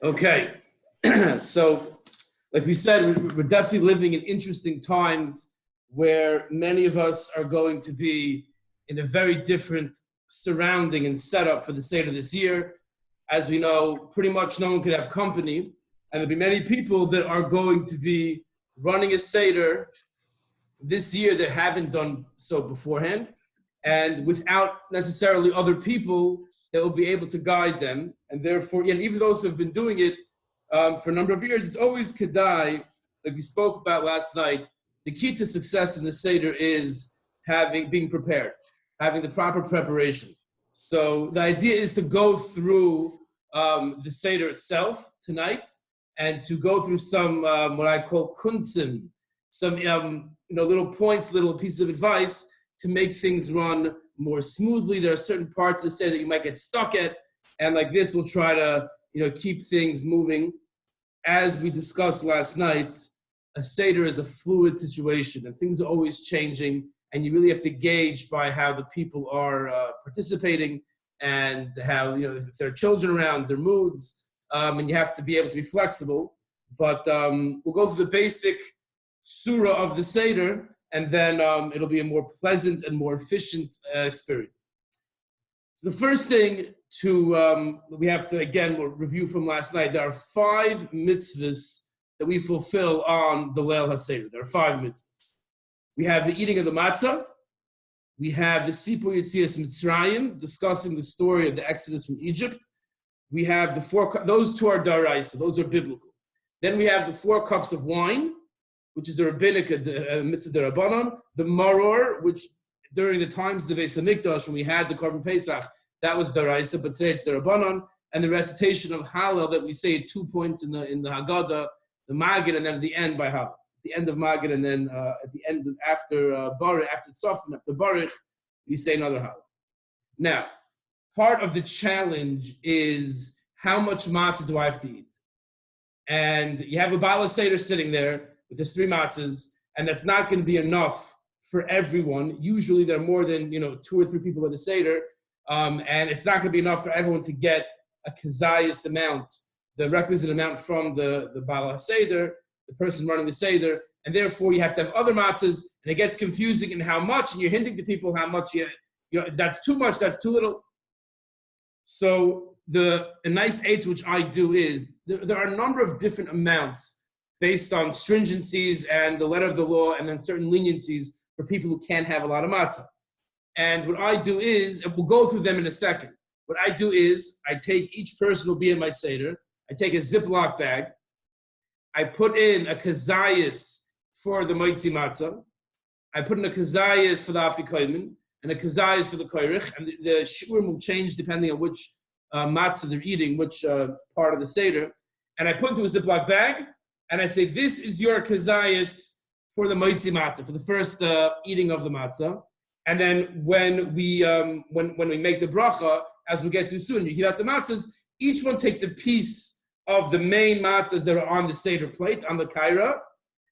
Okay, so like we said, we're definitely living in interesting times where many of us are going to be in a very different surrounding and setup for the Seder this year. As we know, pretty much no one could have company, and there'll be many people that are going to be running a Seder this year that haven't done so beforehand, and without necessarily other people that will be able to guide them. And therefore, and even those who have been doing it for a number of years, it's always kedai, like we spoke about last night. The key to success in the Seder is being prepared, having the proper preparation. So the idea is to go through the Seder itself tonight and to go through some what I call kunzim, some little points, little pieces of advice to make things run more smoothly. There are certain parts of the Seder that you might get stuck at, and like this, we'll try to keep things moving. As we discussed last night, a Seder is a fluid situation, and things are always changing, and you really have to gauge by how the people are participating and how, if there are children around, their moods, and you have to be able to be flexible. But we'll go through the basic surah of the Seder, and then it'll be a more pleasant and more efficient experience. So the first thing we have to, again, we'll review from last night. There are 5 mitzvahs that we fulfill on the Leil HaSeder. There are 5 mitzvahs. We have the eating of the matzah. We have the Sipur Yetzias Mitzrayim, discussing the story of the Exodus from Egypt. We have the 4, those 2 are daraisa, those are biblical. Then we have the 4 cups of wine, which is a rabbinic mitzvah derabanan. The maror, which during the times of the Beis Hamikdash, when we had the Korban Pesach, that was daraisa, but today it's derabanan. And the recitation of Hallel that we say at 2 points in the Haggadah, the Magid, and then at the end by Hallel. The end of Magid, and then at the end after Baruch, after Tzofim, after Baruch, we say another Hallel. Now, part of the challenge is how much matzah do I have to eat? And you have a Bala Seder sitting there with his 3 matzahs, and that's not going to be enough for everyone. Usually there are more than 2 or 3 people at a Seder, and it's not going to be enough for everyone to get a kazayas amount, the requisite amount from the Bala Seder, the person running the Seder, and therefore you have to have other matzahs, and it gets confusing in how much, and you're hinting to people how much that's too much, that's too little. So a nice eight which I do is, there are a number of different amounts based on stringencies and the letter of the law, and then certain leniencies for people who can't have a lot of matzah. And what I do is, and we'll go through them in a second, what I do is, I take each person who will be in my Seder, I take a Ziploc bag, I put in a kazayas for the moitzi matzah, I put in a kazayas for the afikoymin, and a kazayas for the koyrich, and the shiurim will change depending on which matzah they're eating, which part of the Seder, and I put into a Ziploc bag, and I say, this is your kazayas for the moitzi matzah, for the first eating of the matzah. And then when we make the bracha, as we get to soon, you heat out the matzahs, each one takes a piece of the main matzahs that are on the Seder plate, on the kaira,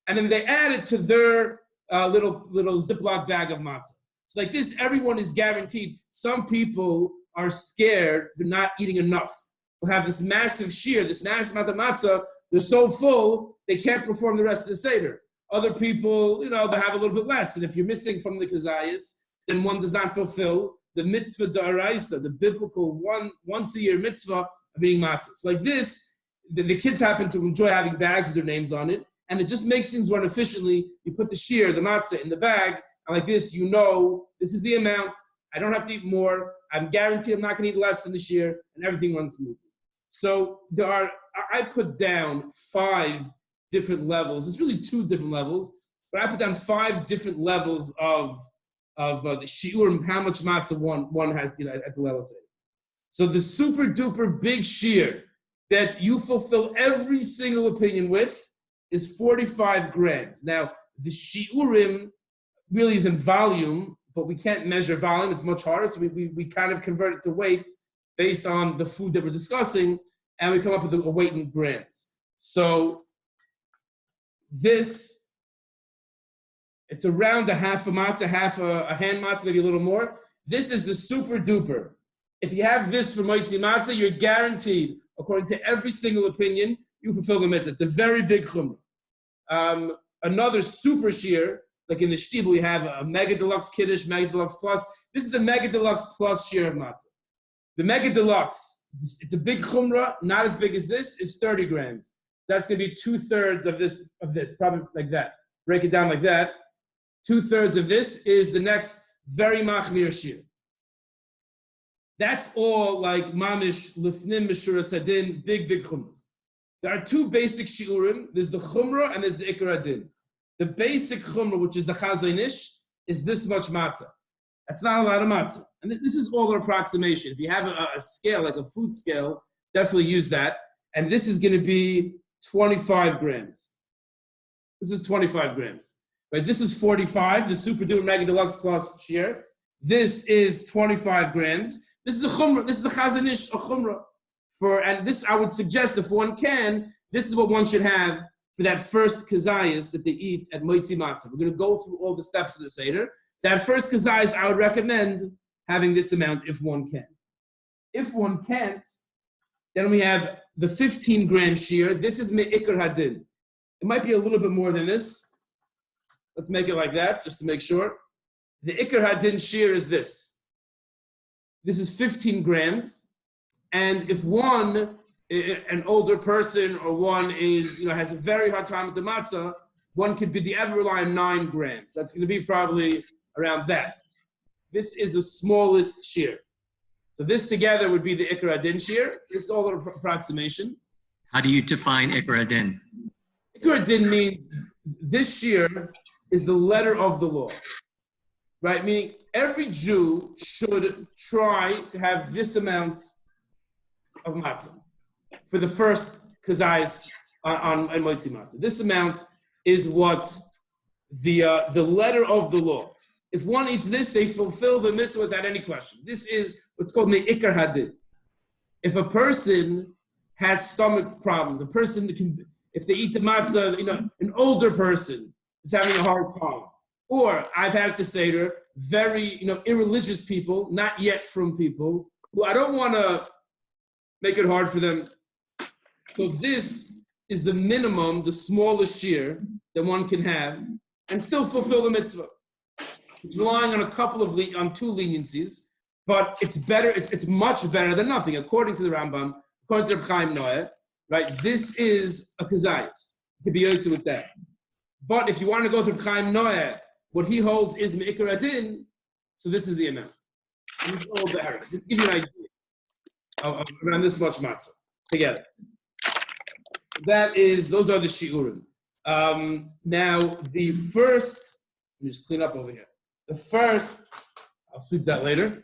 and then they add it to their little Ziploc bag of matzah. So like this, everyone is guaranteed. Some people are scared they're not eating enough. They'll have this massive shear, this massive amount of matzah, they're so full, they can't perform the rest of the Seder. Other people, they have a little bit less. And if you're missing from the kazayas, then one does not fulfill the mitzvah da'araisa, the biblical once a year mitzvah of eating matzah. So like this, the kids happen to enjoy having bags with their names on it, and it just makes things run efficiently. You put the shear, the matzah, in the bag, and like this, this is the amount. I don't have to eat more. I'm guaranteed I'm not going to eat less than the shear, and everything runs smoothly. So I put down 5 different levels. It's really 2 different levels, but I put down 5 different levels of the shiur, how much matzah one has at the level Seder. So the super duper big shear that you fulfill every single opinion with is 45 grams. Now the shiurim really is in volume, but we can't measure volume. It's much harder. So we kind of convert it to weight based on the food that we're discussing, and we come up with a weight in grams. So it's around a half a matzah, half a hand matzah, maybe a little more. This is the super duper. If you have this for moitzi matzah, you're guaranteed according to every single opinion, you fulfill the mitzvah. It's a very big chumrah. Another super shear, like in the shtibel, we have a mega deluxe kiddush, mega deluxe plus. This is a mega deluxe plus shear of matzah. The mega deluxe, it's a big chumrah, not as big as this, is 30 grams. That's going to be 2/3 of this, probably like that. Break it down like that. 2/3 of this is the next very machmir shear. That's all like mamish, lifnim, mishura sadin, big chumras. There are two basic shiurim. There's the chumrah and there's the ikar adin. The basic chumrah, which is the chazonish, is this much matzah. That's not a lot of matzah. And this is all an approximation. If you have a scale, like a food scale, definitely use that. And this is going to be 25 grams. This is 25 grams. Right? This is 45, the super duper mega deluxe plus shear. This is 25 grams. This is a chumrah. This is the chazanish, a chumrah. And this, I would suggest, if one can, this is what one should have for that first kazayas that they eat at Moitzi Matzah. We're going to go through all the steps of the Seder. That first kazayas, I would recommend having this amount if one can. If one can't, then we have the 15-gram shear. This is me'ikar hadin. It might be a little bit more than this. Let's make it like that, just to make sure. The ikar hadin shear is this. This is 15 grams. And if one, an older person, or one is, has a very hard time with the matzah, one could ever rely on 9 grams. That's going to be probably around that. This is the smallest shear. So this together would be the ikar adin shear. This is all an approximation. How do you define ikar adin? Ikar adin means this shear is the letter of the law, right? Meaning every Jew should try to have this amount of matzah for the first kazayas on Moitzi Matzah. This amount is what the letter of the law. If one eats this, they fulfill the mitzvah without any question. This is what's called me'ikar hadin. If a person has stomach problems, a person can, if they eat the matzah, an older person is having a hard time, or I've had the Seder, very, irreligious people, not yet from people, who I don't want to make it hard for them. So this is the minimum, the smallest shear that one can have, and still fulfill the mitzvah. It's relying on on two leniencies, but it's better. It's much better than nothing, according to the Rambam, according to Reb Chaim Noah. Right? This is a kazayas. You can be yotze with that. But if you want to go through Chaim Noah, what he holds is me'ikar adin. So this is the amount. And it's all better. Just to give you an idea of around this much matzah together. Those are the shiurim. Now the first. Let me just clean up over here. The first, I'll sweep that later.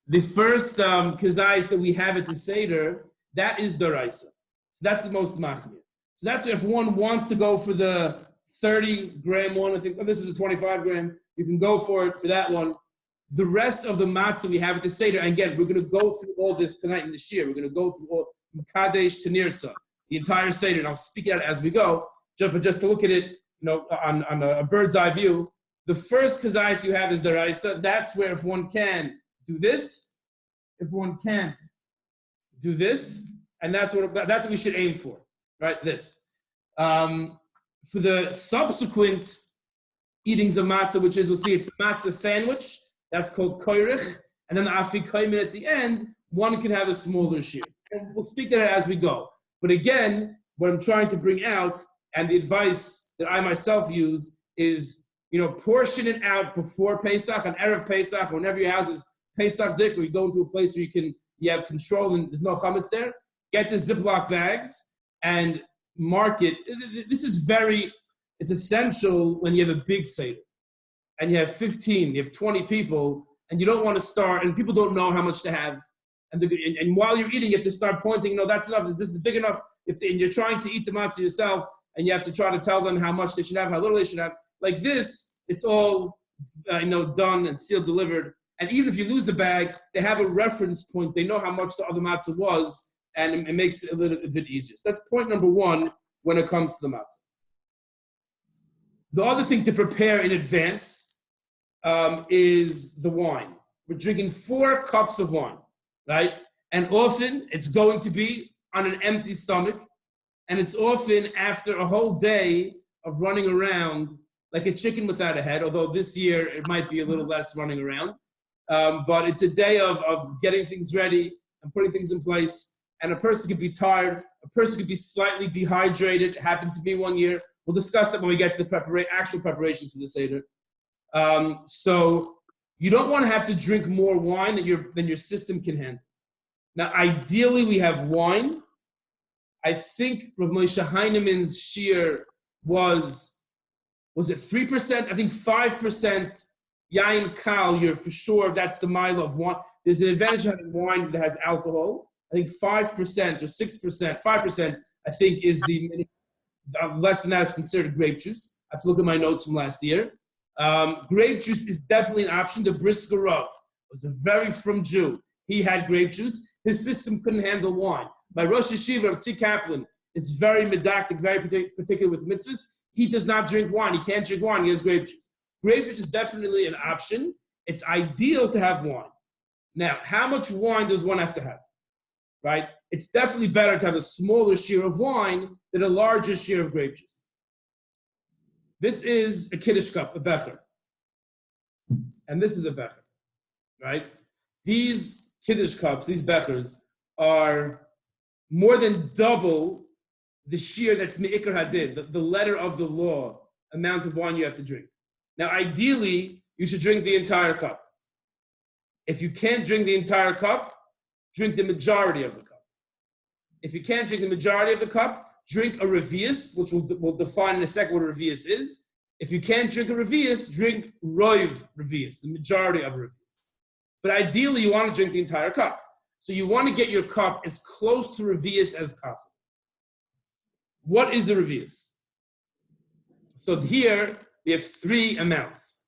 The first kazayas that we have at the Seder, that is Doraisa. So that's the most machmir. So that's if one wants to go for the 30-gram one, I think, this is a 25 gram, you can go for it for that one. The rest of the matzah we have at the Seder, and again, we're going to go through all this tonight in this year. We're going to go through all Kadesh to Nirtza, the entire Seder, and I'll speak it out as we go. But just to look at it, on a bird's eye view, the first kazayas you have is deraisa. That's where if one can do this, if one can't do this, and that's what we should aim for, right? This. For the subsequent eatings of matzah, which is, we'll see, it's the matzah sandwich. That's called koirich. And then the afikoyim at the end, one can have a smaller shear. And we'll speak to that as we go. But again, what I'm trying to bring out, and the advice that I myself use is, portion it out before Pesach, on Erev Pesach, whenever your house is Pesach dik, or you go into a place where you have control and there's no chametz there, get the Ziploc bags and mark it. This is it's essential when you have a big Seder and you have 15, you have 20 people, and you don't want to start, and people don't know how much to have. And while you're eating, you have to start pointing, that's enough, this is big enough. And you're trying to eat the matzah yourself, and you have to try to tell them how much they should have, how little they should have. Like this, it's all done and sealed, delivered. And even if you lose the bag, they have a reference point. They know how much the other matzah was, and it makes it a little bit easier. So that's point number one when it comes to the matzah. The other thing to prepare in advance is the wine. We're drinking 4 cups of wine, right? And often it's going to be on an empty stomach, and it's often after a whole day of running around like a chicken without a head, although this year it might be a little less running around. But it's a day of getting things ready and putting things in place. And a person could be tired. A person could be slightly dehydrated. It happened to me one year. We'll discuss that when we get to the actual preparations for the Seder. So you don't want to have to drink more wine than your system can handle. Now, ideally, we have wine. I think Rav Moshe Heinemann's shear was it 3%? I think 5% yain kal, you're for sure that's the mile of wine. There's an advantage of having wine that has alcohol. I think 5% or 6%, 5%, I think is the, less than that is considered grape juice. I have to look at my notes from last year. Grape juice is definitely an option. The Brisker Rav was a very frum Jew. He had grape juice. His system couldn't handle wine. My Rosh Yeshiva, Tzvi Kaplan, is very medactic, very particular with mitzvahs. He does not drink wine. He can't drink wine. He has grape juice. Grape juice is definitely an option. It's ideal to have wine. Now, how much wine does one have to have? Right? It's definitely better to have a smaller shear of wine than a larger shear of grape juice. This is a Kiddush cup, a becher. And this is a becher. Right? These Kiddush cups, these bechers, are more than double the shear that's me'ikar hadin, the letter of the law, amount of wine you have to drink. Now, ideally, you should drink the entire cup. If you can't drink the entire cup, drink the majority of the cup. If you can't drink the majority of the cup, drink a revius, which we'll define in a second what a revius is. If you can't drink a revius, drink roiv revius, the majority of a revius. But ideally, you want to drink the entire cup. So you want to get your cup as close to revius as possible. What is a revius? So here we have three amounts.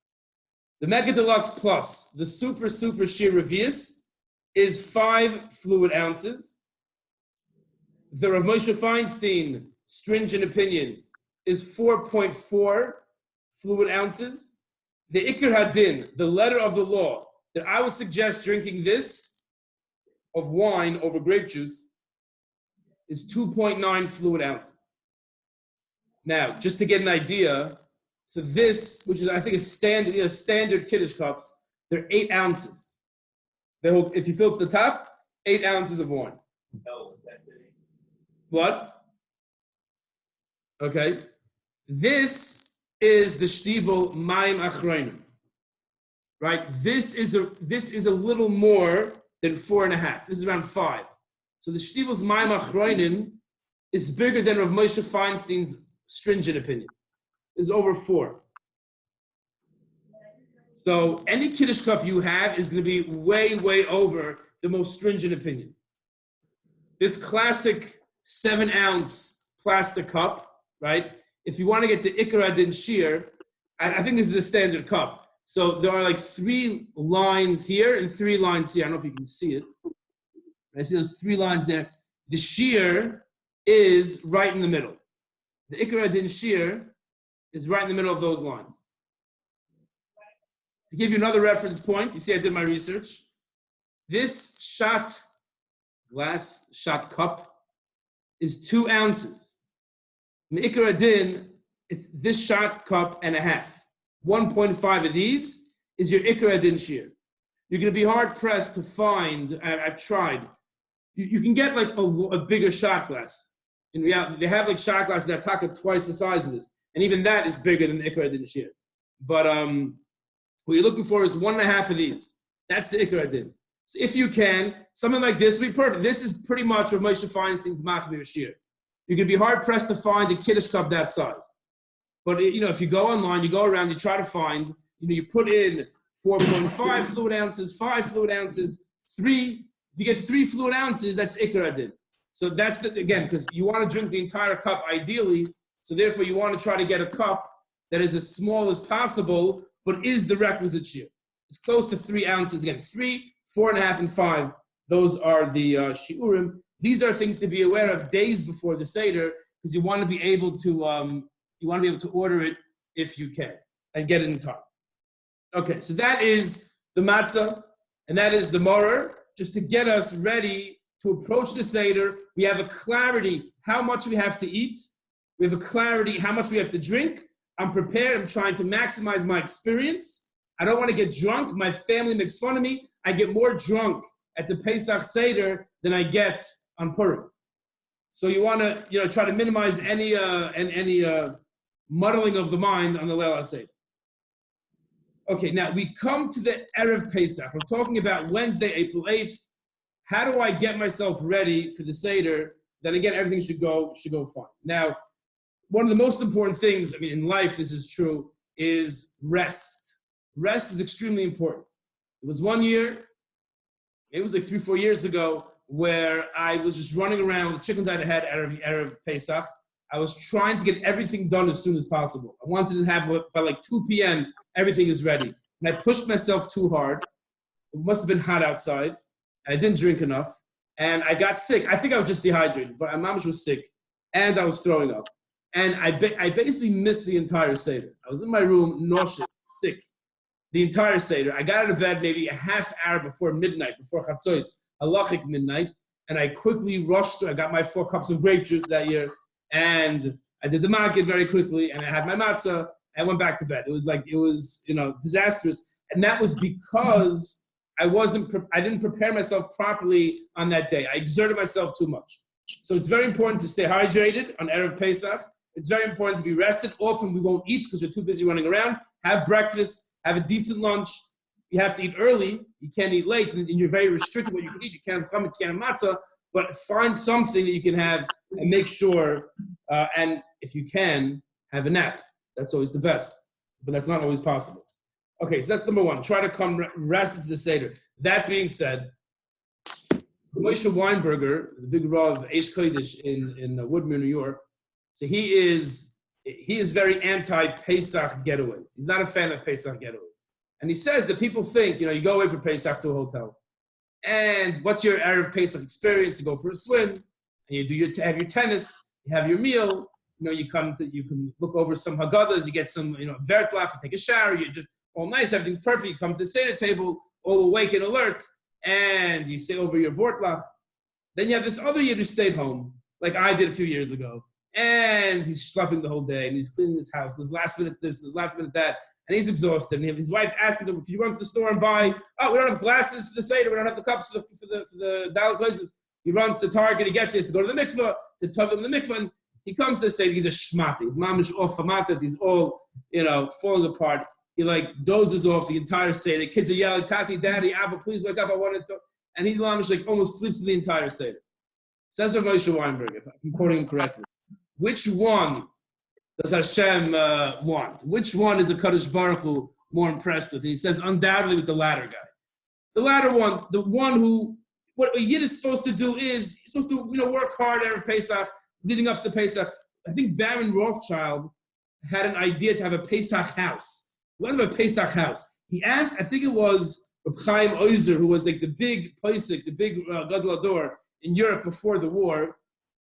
The Mega Deluxe Plus, the super sheer revius, is 5 fluid ounces. The Rav Moshe Feinstein stringent opinion is 4.4 fluid ounces. The Ikar Hadin, the letter of the law, that I would suggest drinking this of wine over grape juice is 2.9 fluid ounces. Now, just to get an idea, so this, which is I think a standard, standard Kiddush cups, they're 8 ounces. They hold, if you fill to the top, 8 ounces of wine. What? Okay. This is the Shtibel Mayim Achronim. Right? This is a little more than 4.5. This is around 5. So the Shtibel's Mayim Achronim is bigger than Rav Moshe Feinstein's stringent opinion. Is over 4. So any Kiddush cup you have is going to be way, way over the most stringent opinion. This classic 7-ounce plastic cup, right? If you want to get the Ikar Hadin shear, I think this is a standard cup. So there are like 3 lines here and 3 lines here. I don't know if you can see it. I see those 3 lines there. The shear is right in the middle. The Ikar Hadin shear is right in the middle of those lines. To give you another reference point, you see I did my research. This glass shot cup is 2 ounces. In the Ikar Hadin, it's this shot cup and a half. 1.5 of these is your Ikar Hadin shear. You're going to be hard pressed to find, I've tried, you can get like a bigger shot glass. In reality, they have like shot glasses that are twice the size of this. And even that is bigger than the Ikar Hadin shear. But what you're looking for is 1.5 of these. That's the Ikar Hadin. So if you can, something like this would be perfect. This is pretty much what Moshe Feinstein's Machmir shear. You're going to be hard pressed to find a Kiddush cup that size. But if you go online, you go around, you try to find, you put in 4.5 fluid ounces, 5 fluid ounces, 3. If you get 3 fluid ounces, that's Ikar Hadin. So that's again, because you want to drink the entire cup ideally. So therefore, you want to try to get a cup that is as small as possible, but is the requisite shear. It's close to 3 ounces. Again, 3, 4.5, and 5. Those are the shiurim. These are things to be aware of days before the Seder, because you want to be able to order it if you can and get it in time. Okay, so that is the matzah, and that is the morer, just to get us ready to approach the Seder. We have a clarity how much we have to eat. We have a clarity how much we have to drink. I'm prepared. I'm trying to maximize my experience. I don't want to get drunk. My family makes fun of me. I get more drunk at the Pesach Seder than I get on Purim. So you want to, try to minimize any muddling of the mind on the Leil HaSeder. Okay, now we come to the Erev Pesach. We're talking about Wednesday, April 8th. How do I get myself ready for the Seder? Then again, everything should go fine. Now, one of the most important things, in life, this is true, is rest. Rest is extremely important. It was one year, it was like 3-4 years ago, where I was just running around with a chicken that I had Erev Pesach. I was trying to get everything done as soon as possible. I wanted to have, by like 2 p.m., everything is ready. And I pushed myself too hard. It must have been hot outside. I didn't drink enough. And I got sick. I think I was just dehydrated, but my mom was sick. And I was throwing up. And I basically missed the entire Seder. I was in my room, nauseous, sick. The entire Seder. I got out of bed maybe a half hour before midnight, before Chatzos, halachic midnight. And I quickly rushed through. I got my 4 cups of grape juice that year. And I did the market very quickly. And I had my matzah. I went back to bed. It was disastrous. And that was because I didn't prepare myself properly on that day. I exerted myself too much. So it's very important to stay hydrated on Erev Pesach. It's very important to be rested. Often we won't eat because we're too busy running around. Have breakfast, have a decent lunch. You have to eat early. You can't eat late, and you're very restricted what you can eat. You can't have chametz, you can't have matzah, but find something that you can have and make sure, and if you can, have a nap. That's always the best, but that's not always possible. Okay, so that's number one. Try to come rested to the Seder. That being said, Moshe Weinberger, the big Rav of Eish Kodesh in Woodmere, New York, so he is very anti-Pesach getaways. He's not a fan of Pesach getaways. And he says that people think, you go away for Pesach to a hotel. And what's your Erev Pesach experience? You go for a swim, and you have your tennis, you have your meal, you can look over some Haggadahs, you get some, Vertlach, you take a shower, you're just all nice, everything's perfect. You come to the Seder table, all awake and alert, and you say over your Vortlach. Then you have this other Yid who stayed home, like I did a few years ago. And he's schlepping the whole day, and he's cleaning his house. There's last minute this, there's last minute that, and he's exhausted. And his wife asked him, "Could you run to the store and buy? Oh, we don't have glasses for the Seder. We don't have the cups for the dial places." He runs to Target. He gets here to go to the mikveh to tug him in the mikveh. And he comes to the Seder. He's a shmata. His mom is off famatat. He's all falling apart. He dozes off the entire Seder. The kids are yelling, "Tati, Daddy, Abba, please wake up! I want to." And he almost sleeps through the entire Seder. Says Rav Moshe Weinberg, if I'm quoting him correctly. Which one does Hashem want? Which one is a Kadosh Baruch Hu more impressed with? And he says undoubtedly with the latter guy. The latter one, the one who, what a Yid is supposed to do is, he's supposed to work hard Erev Pesach, leading up to Pesach. I think Baron Rothschild had an idea to have a Pesach house. What about a Pesach house? He asked, I think it was Reb Chaim Oizer, who was the big Pesach, the big Gadol Hador in Europe before the war.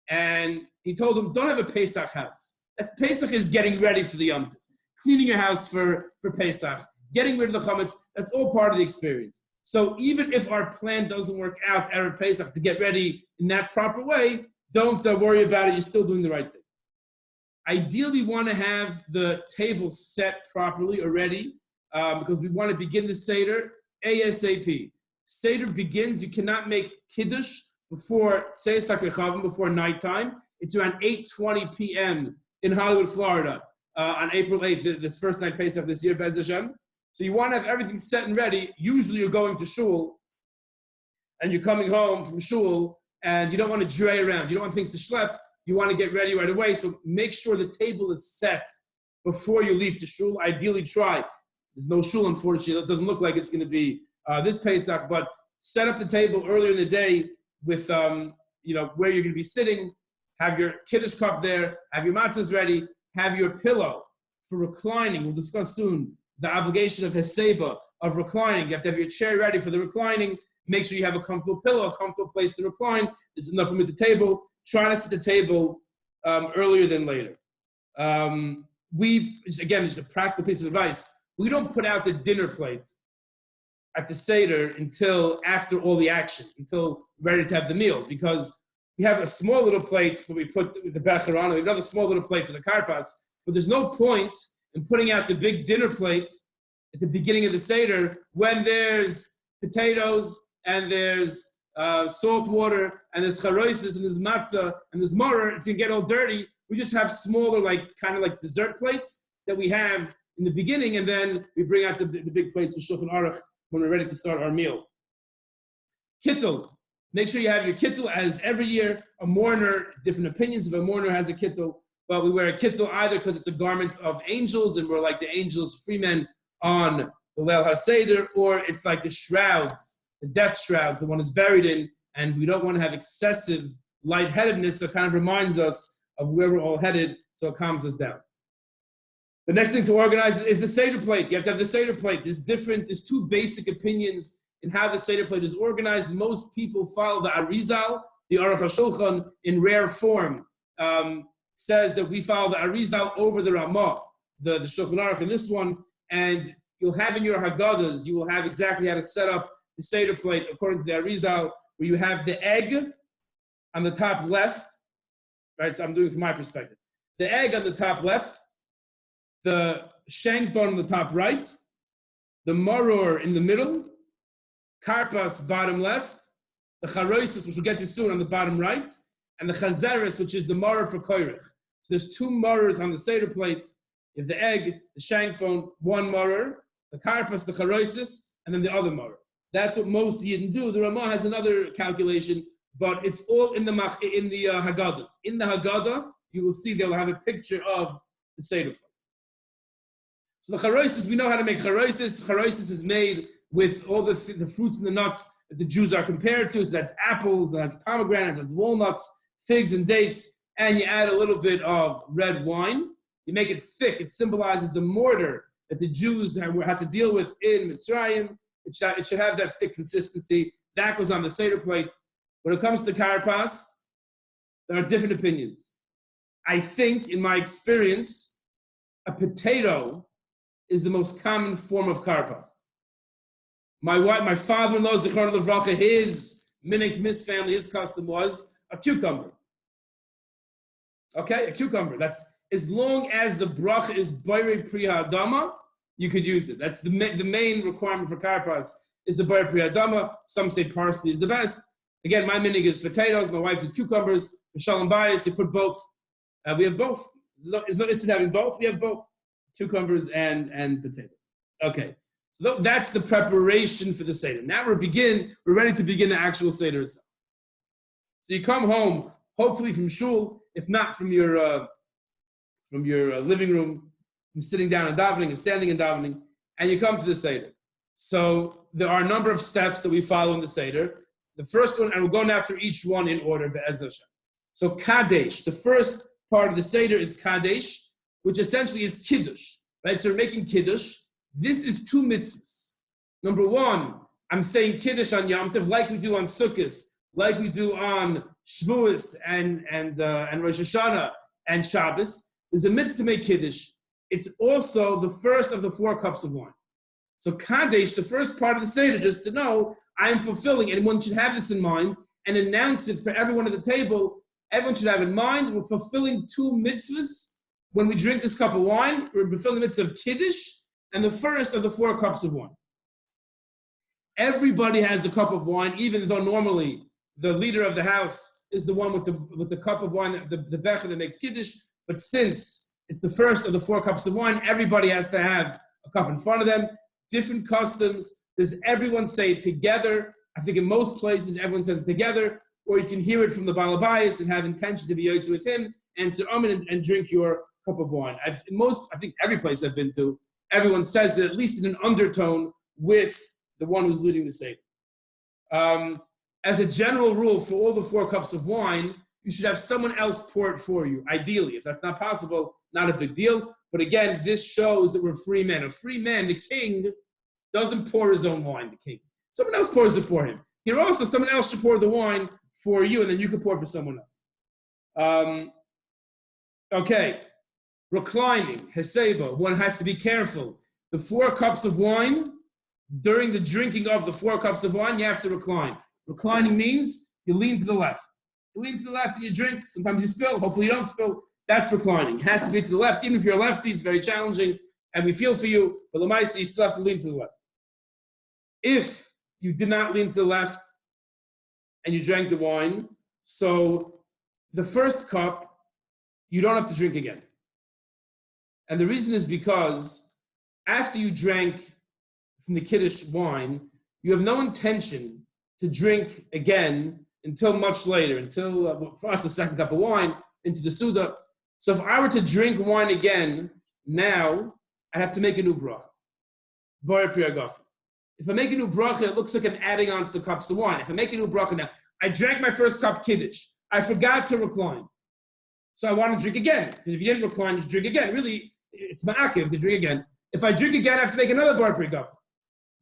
And he told him, don't have a Pesach house. Pesach is getting ready for the Yom Tov. Cleaning your house for Pesach. Getting rid of the chametz. That's all part of the experience. So even if our plan doesn't work out, Erev Pesach, to get ready in that proper way, don't worry about it. You're still doing the right thing. Ideally, we want to have the table set properly already because we want to begin the Seder ASAP. Seder begins, you cannot make Kiddush before before nighttime. It's around 8:20 p.m. in Hollywood, Florida, on April 8th, this first night Pesach this year, Bez Hashem. So you want to have everything set and ready. Usually you're going to shul, and you're coming home from shul, and you don't want to dray around. You don't want things to schlep. You want to get ready right away. So make sure the table is set before you leave to shul. Ideally try. There's no shul, unfortunately. It doesn't look like it's going to be this Pesach, but set up the table earlier in the day with, where you're going to be sitting. Have your kiddush cup there. Have your matzahs ready. Have your pillow for reclining. We'll discuss soon the obligation of heseba, of reclining. You have to have your chair ready for the reclining. Make sure you have a comfortable pillow, a comfortable place to recline. There's enough room at the table. Try to sit at the table earlier than later. Again, just a practical piece of advice. We don't put out the dinner plate at the Seder until after all the action, until ready to have the meal, because we have a small little plate where we put the becher on, and we have another small little plate for the karpas, but there's no point in putting out the big dinner plate at the beginning of the Seder when there's potatoes and there's salt water and there's charoises and there's matzah and there's maror. It's going to get all dirty. We just have smaller, kind of like dessert plates that we have in the beginning, and then we bring out the big plates for Shulchan Aruch when we're ready to start our meal. Kittel. Make sure you have your kittel, as every year a mourner, different opinions if a mourner has a kittel, but we wear a kittel either because it's a garment of angels and we're like the angels, free men on the Leil HaSeder, or it's like the shrouds, the death shrouds, the one is buried in, and we don't want to have excessive lightheadedness, so it kind of reminds us of where we're all headed, so it calms us down. The next thing to organize is the Seder plate. You have to have the Seder plate. There's two basic opinions in how the Seder plate is organized. Most people follow the Arizal, the Aruch HaShulchan, in rare form, says that we follow the Arizal over the Ramah, the Shulchan Aruch in this one, and you'll have in your Haggadahs, you will have exactly how to set up the Seder plate according to the Arizal, where you have the egg on the top left, right? So I'm doing it from my perspective. The egg on the top left, the shank bone on the top right, the maror in the middle, karpas bottom left, the charoisis, which we'll get to soon, on the bottom right, and the chazeres, which is the maror for koirech. So there's two marors on the Seder plate. You have the egg, the shank bone, one maror, the karpas, the charoisis, and then the other maror. That's what most Yidden do. The Ramah has another calculation, but it's all in the Haggadahs. In the Haggadah, you will see they'll have a picture of the Seder plate. So the charoisis, we know how to make charoisis. Charoisis is made with all the fruits and the nuts that the Jews are compared to. So that's apples, that's pomegranates, that's walnuts, figs and dates, and you add a little bit of red wine. You make it thick. It symbolizes the mortar that the Jews had to deal with in Mitzrayim. It should have that thick consistency. That goes on the Seder plate. When it comes to karpas, there are different opinions. I think, in my experience, a potato is the most common form of karpas. My father-in-law, Zichron Levracha, his minhag to his family, his custom was a cucumber. Okay, a cucumber. That's as long as the bracha is Bayrei Priya Adama, you could use it. That's the main requirement for karpas is the Bayrei Priya Adama. Some say parsley is the best. Again, my minhag is potatoes. My wife is cucumbers. For Shalom Bayis, you put both. We have both. There's no issue having both. We have both. Cucumbers and potatoes. Okay, so that's the preparation for the Seder. Now we're ready to begin the actual Seder itself. So you come home, hopefully from shul, if not from your living room, from sitting down and davening and standing and davening, and you come to the Seder. So there are a number of steps that we follow in the Seder. The first one, and we're going after each one in order, Be'ez Hashem. So Kadesh, the first part of the Seder is Kadesh, which essentially is Kiddush, right? So we're making Kiddush. This is two mitzvahs. Number one, I'm saying Kiddush on Yom Tov, like we do on Sukkot, like we do on Shavuos and Rosh Hashanah and Shabbos. There's a mitzvah to make Kiddush. It's also the first of the 4 cups of wine. So Kadesh, the first part of the Seder, just to know, I'm fulfilling, and one should have this in mind and announce it for everyone at the table. Everyone should have in mind, we're fulfilling 2 mitzvahs. When we drink this cup of wine, we're fulfilling the mitzvah of Kiddush and the first of the 4 cups of wine. Everybody has a cup of wine, even though normally the leader of the house is the one with the cup of wine, the becher that makes Kiddush. But since it's the first of the 4 cups of wine, everybody has to have a cup in front of them. Different customs. Does everyone say it together? I think in most places everyone says it together, or you can hear it from the Balabayas and have intention to be yotze with him, answer amen and drink your cup of wine. I think every place I've been to, everyone says it at least in an undertone with the one who's leading the Seder. As a general rule, for all the 4 cups of wine, you should have someone else pour it for you. Ideally, if that's not possible, not a big deal. But again, this shows that we're free men. A free man, the king, doesn't pour his own wine, the king. Someone else pours it for him. Here also, someone else should pour the wine for you, and then you can pour it for someone else. Okay, reclining, heseba, one has to be careful. The 4 cups of wine during the drinking of the 4 cups of wine, you have to recline. Reclining means you lean to the left. You lean to the left and you drink. Sometimes you spill. Hopefully you don't spill. That's reclining. It has to be to the left. Even if you're a lefty, it's very challenging. And we feel for you. But Lamaisa, you still have to lean to the left. If you did not lean to the left and you drank the wine, so the first cup, you don't have to drink again. And the reason is because after you drank from the Kiddush wine, you have no intention to drink again until much later, until, for us, the second cup of wine, into the Suda. So if I were to drink wine again, now, I have to make a new bracha. Bar Priyagafa. If I make a new bracha, it looks like I'm adding on to the cups of wine. If I make a new bracha now, I drank my first cup Kiddush. I forgot to recline. So I want to drink again. Because if you didn't recline, just drink again. Really, it's ma'akiv to drink again. If I drink again, I have to make another Bar Priyagafa.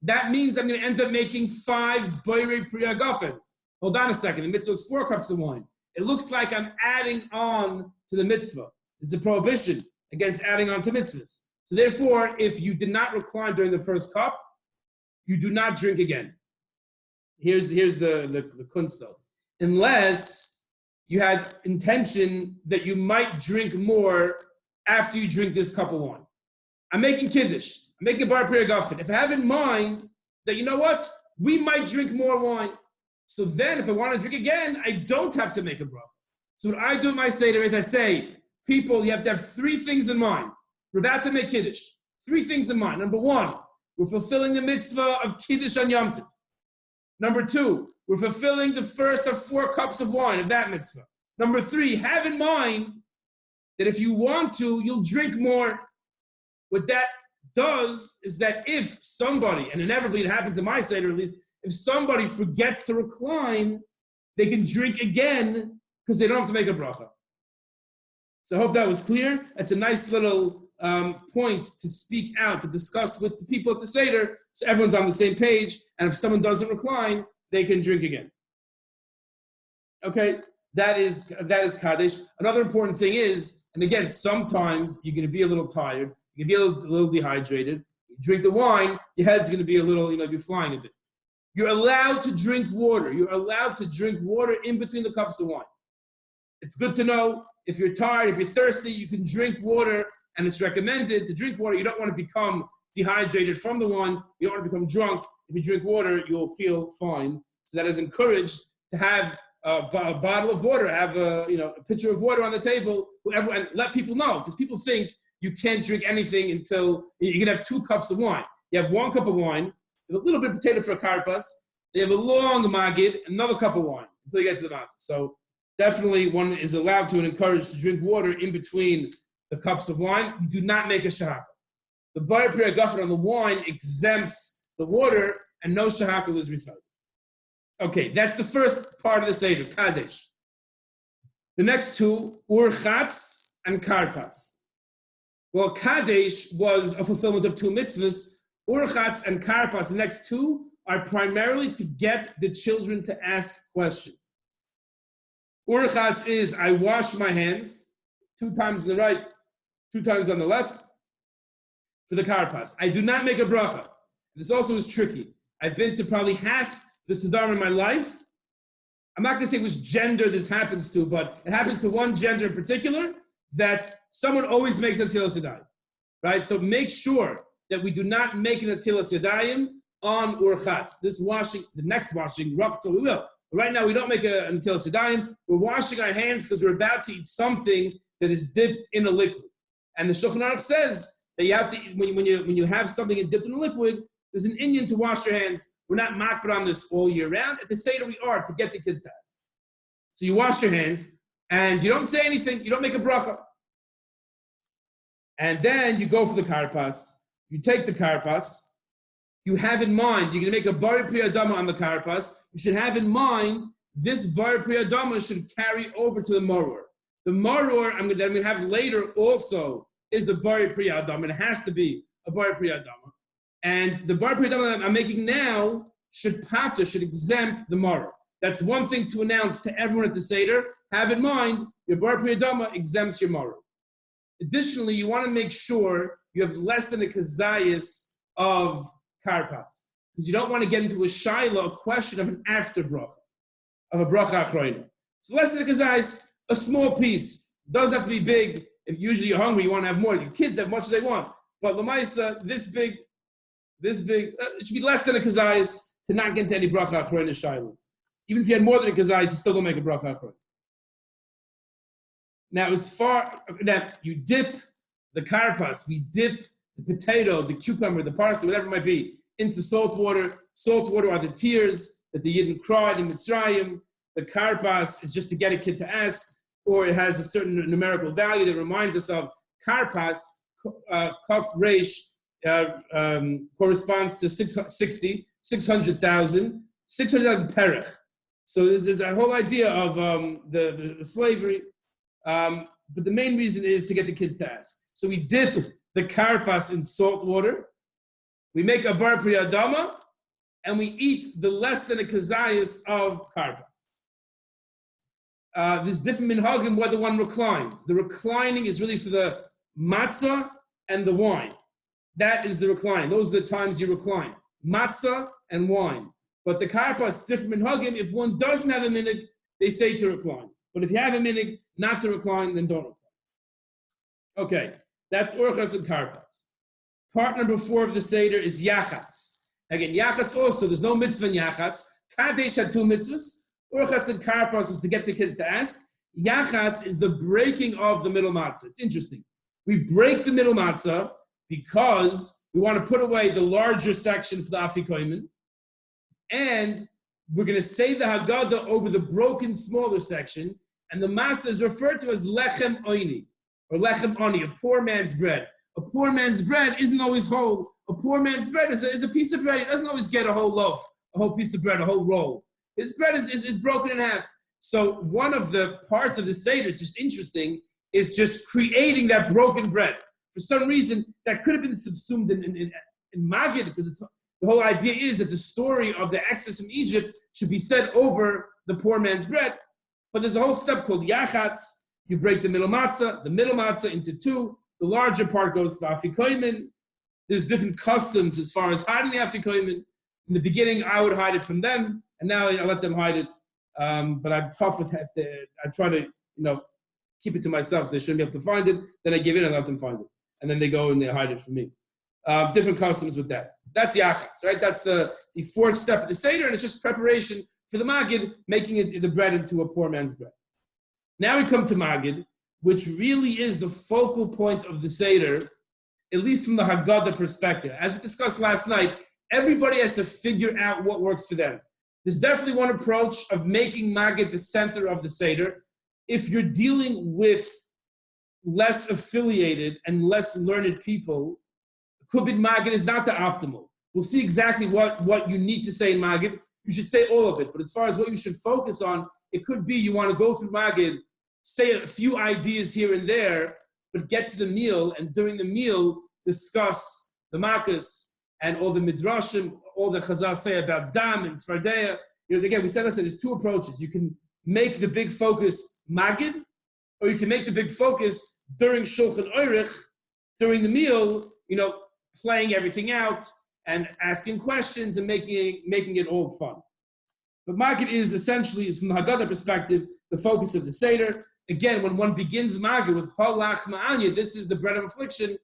That means I'm going to end up making 5 Boirei Priyagafens. Hold on a second. The mitzvah is 4 cups of wine. It looks like I'm adding on to the mitzvah. It's a prohibition against adding on to mitzvahs. So therefore, if you did not recline during the first cup, you do not drink again. Here's the kunst though. Unless you had intention that you might drink more after you drink this cup of wine. I'm making Kiddush. I'm making Bar Priyagafen. If I have in mind that, you know what, we might drink more wine. So then if I want to drink again, I don't have to make a bracha. So what I do in my Seder is I say, people, you have to have 3 things in mind. We're about to make Kiddush. 3 things in mind. Number 1, we're fulfilling the mitzvah of Kiddush on Yom Tov. Number 2, we're fulfilling the first of 4 cups of wine of that mitzvah. Number 3, have in mind that if you want to, you'll drink more. What that does is that if somebody, and inevitably it happens in my Seder at least, if somebody forgets to recline, they can drink again because they don't have to make a bracha. So I hope that was clear. That's a nice little point to speak out, to discuss with the people at the Seder, so everyone's on the same page, and if someone doesn't recline, they can drink again. Okay, that is Kaddish. Another important thing is, and again, sometimes you're going to be a little tired, you're going to be a little dehydrated, you drink the wine, your head's going to be a little, be flying a bit. You're allowed to drink water. You're allowed to drink water in between the cups of wine. It's good to know if you're tired, if you're thirsty, you can drink water, and it's recommended to drink water. You don't want to become dehydrated from the wine. You don't want to become drunk. If you drink water, you'll feel fine. So that is encouraged to have a bottle of water, have a pitcher of water on the table, and let people know, because people think you can't drink anything until you can have 2 cups of wine. You have 1 cup of wine, a little bit of potato for a karpas. They have a long magid, another cup of wine until you get to the matzah. So definitely one is allowed to and encouraged to drink water in between the cups of wine. You do not make a shahakal. The Bar Priyagafen on the wine exempts the water, and no shahakal is recited. Okay, that's the first part of the Seder, Kadesh. The next 2, Urchatz and Karpas. Well, Kadesh was a fulfillment of 2 mitzvahs. Urchatz and Karpas, the next 2, are primarily to get the children to ask questions. Urchatz is, I wash my hands 2 times on the right, 2 times on the left. For the Karpas, I do not make a bracha. This also is tricky. I've been to probably half the Seder in my life. I'm not going to say which gender this happens to, but it happens to one gender in particular, that someone always makes a Netilas Yadayim, right? So make sure that we do not make an Netilas Yadayim on Urchatz. This washing, the next washing, so we will. But right now we don't make a Netilas Yadayim. We're washing our hands because we're about to eat something that is dipped in a liquid. And the Shulchan Aruch says that you have to, when you have something dipped in a liquid, there's an inyan to wash your hands. We're not makbid on this all year round. At the Seder we are to get the kids to ask. So you wash your hands, and you don't say anything. You don't make a bracha. And then you go for the karpas. You take the karpas. You have in mind, you're going to make a bar priyadama on the karpas. You should have in mind, this bar priyadama should carry over to the maror. The maror I'm going to have later also is a bar priyadama. It has to be a bar priyadama. And the bar priyadama that I'm making now should exempt the maror. That's one thing to announce to everyone at the Seder. Have in mind, your bar priyadama exempts your maror. Additionally, you want to make sure you have less than a kazayas of karpas. because you don't want to get into a shaila, a question of an after bracha, of a bracha achroina. So less than a kazais, a small piece. Doesn't have to be big. If usually you're hungry, you want to have more. Your kids have much as they want. But lamaisa, this big, it should be less than a kazais to not get into any bracha achroina shailas. Even if you had more than a kazais, you still don't make a bracha achroina. Now, as far that you dip the karpas, we dip the potato, the cucumber, the parsley, whatever it might be, into salt water. Salt water are the tears that the Yidden cried in Mitzrayim. The karpas is just to get a kid to ask, or it has a certain numerical value that reminds us of karpas. Kaf Reish corresponds to 600,000 perech. So there's a whole idea of the slavery. But the main reason is to get the kids to ask. So we dip the karpas in salt water, we make a bar priyadama, and we eat the less than a kazayas of karpas. There's different minhagim whether one reclines. The reclining is really for the matzah and the wine. That is the reclining. Those are the times you recline. Matzah and wine. But the karpas, different minhagim, if one doesn't have a minhag, they say to recline. But if you have a minhag not to recline, then don't recline. Okay, that's orchas and karpas. Part number 4 of the Seder is yachatz. Again, yachatz also, there's no mitzvah in yachatz. Kadesh had 2 mitzvahs. Orchas and karpas is to get the kids to ask. Yachatz is the breaking of the middle matzah. It's interesting. We break the middle matzah because we want to put away the larger section for the afikoimen, and we're going to say the Haggadah over the broken smaller section, and the matzah is referred to as lechem oini, or lechem oni, a poor man's bread. A poor man's bread isn't always whole. A poor man's bread is a piece of bread. He doesn't always get a whole loaf, a whole piece of bread, a whole roll. His bread is broken in half. So one of the parts of the Seder, it's just interesting, is just creating that broken bread. For some reason, that could have been subsumed in Magid, because the whole idea is that the story of the exodus from Egypt should be said over the poor man's bread. But there's a whole step called yachatz. You break the middle matzah into 2. The larger part goes to the afikoimen. There's different customs as far as hiding the afikoimen. In the beginning, I would hide it from them, and now I let them hide it. But I'm tough with it. I try to, keep it to myself so they shouldn't be able to find it. Then I give in and let them find it. And then they go and they hide it from me. Different customs with that. That's yachatz, right? That's the 4th step of the Seder, and it's just preparation for the Magid, making the bread into a poor man's bread. Now we come to Magid, which really is the focal point of the Seder, at least from the Haggadah perspective. As we discussed last night, everybody has to figure out what works for them. There's definitely one approach of making Magid the center of the Seder. If you're dealing with less affiliated and less learned people, Kubid Magid is not the optimal. We'll see exactly what you need to say in Magid. You should say all of it, but as far as what you should focus on, it could be you want to go through Magid, say a few ideas here and there, but get to the meal, and during the meal, discuss the Makkos and all the Midrashim, all the Chazal say about Dam and Tzvardeya. Again, we said that there's 2 approaches. You can make the big focus Magid, or you can make the big focus during Shulchan Aruch, during the meal, playing everything out and asking questions and making it all fun. But Magid is essentially, from the Haggadah perspective, the focus of the Seder. Again, when one begins Magid with Halach Ma'anya, this is the bread of affliction